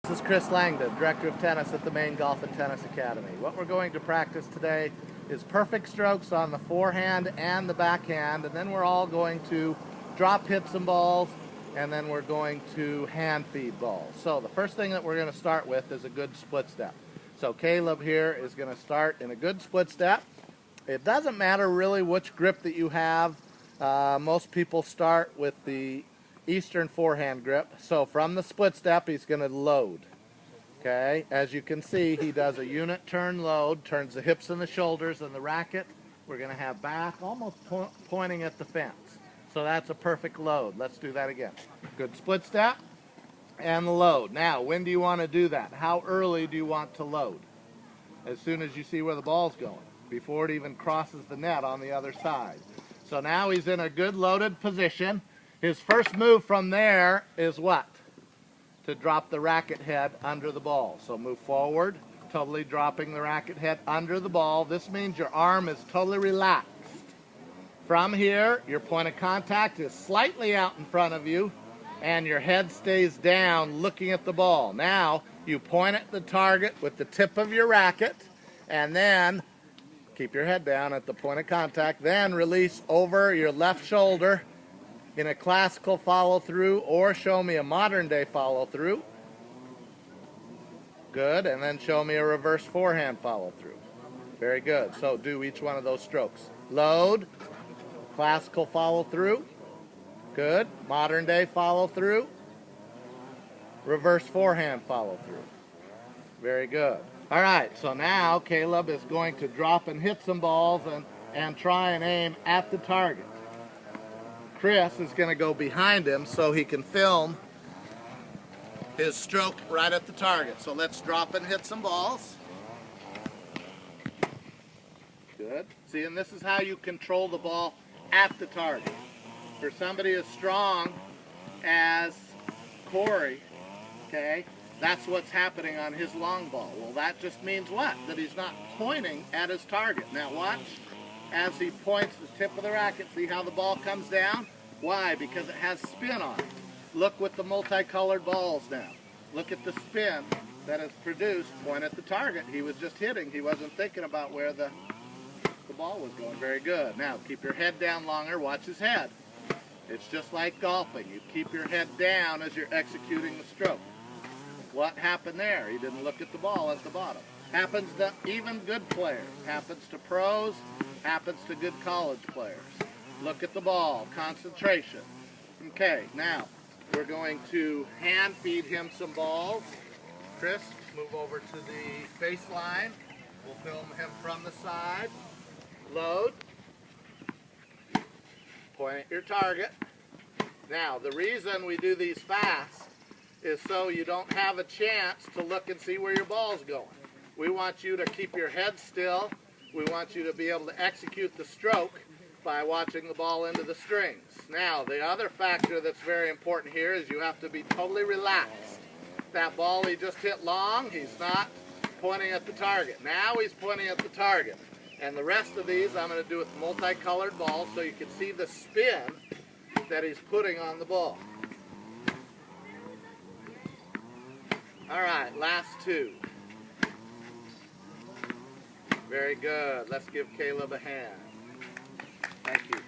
This is Chris Langdon, Director of Tennis at the Maine Golf and Tennis Academy. What we're going to practice today is perfect strokes on the forehand and the backhand, and then we're all going to drop hit some balls, and then we're going to hand feed balls. So the first thing that we're going to start with is a good split step. So Caleb here is going to start in a good split step. It doesn't matter really which grip that you have. Most people start with the Eastern forehand grip. So from the split step, he's going to load. Okay, as you can see, he does a unit turn load, turns the hips and the shoulders and the racket. We're going to have back almost pointing at the fence. So that's a perfect load. Let's do that again. Good split step and the load. Now, when do you want to do that? How early do you want to load? As soon as you see where the ball's going, before it even crosses the net on the other side. So now he's in a good loaded position. His first move from there is what? To drop the racket head under the ball. So move forward, totally dropping the racket head under the ball. This means your arm is totally relaxed. From here, your point of contact is slightly out in front of you, and your head stays down looking at the ball. Now, you point at the target with the tip of your racket, and then keep your head down at the point of contact, then release over your left shoulder in a classical follow-through, or show me a modern-day follow-through. Good, and then show me a reverse forehand follow-through. Very good. So do each one of those strokes. Load, classical follow-through. Good. Modern-day follow-through. Reverse forehand follow-through. Very good. All right, so now Caleb is going to drop and hit some balls and try and aim at the target. Chris is going to go behind him so he can film his stroke right at the target. So let's drop and hit some balls. Good. See, and this is how you control the ball at the target. For somebody as strong as Corey, okay, that's what's happening on his long ball. Well, that just means what? That he's not pointing at his target. Now watch as he points the tip of the racket. See how the ball comes down? Why? Because it has spin on it. Look with the multicolored balls now. Look at the spin that is produced. Point at the target. He was just hitting. He wasn't thinking about where the ball was going. Very good. Now keep your head down longer. Watch his head. It's just like golfing. You keep your head down as you're executing the stroke. What happened there? He didn't look at the ball at the bottom. Happens to even good players. Happens to pros. Happens to good college players. Look at the ball. Concentration. Okay, now we're going to hand feed him some balls. Chris, move over to the baseline. We'll film him from the side. Load. Point at your target. Now, the reason we do these fast is so you don't have a chance to look and see where your ball's going. We want you to keep your head still. We want you to be able to execute the stroke by watching the ball into the strings. Now, the other factor that's very important here is you have to be totally relaxed. That ball he just hit long, he's not pointing at the target. Now he's pointing at the target. And the rest of these I'm going to do with multicolored balls so you can see the spin that he's putting on the ball. All right, last two. Very good. Let's give Caleb a hand. Thank you.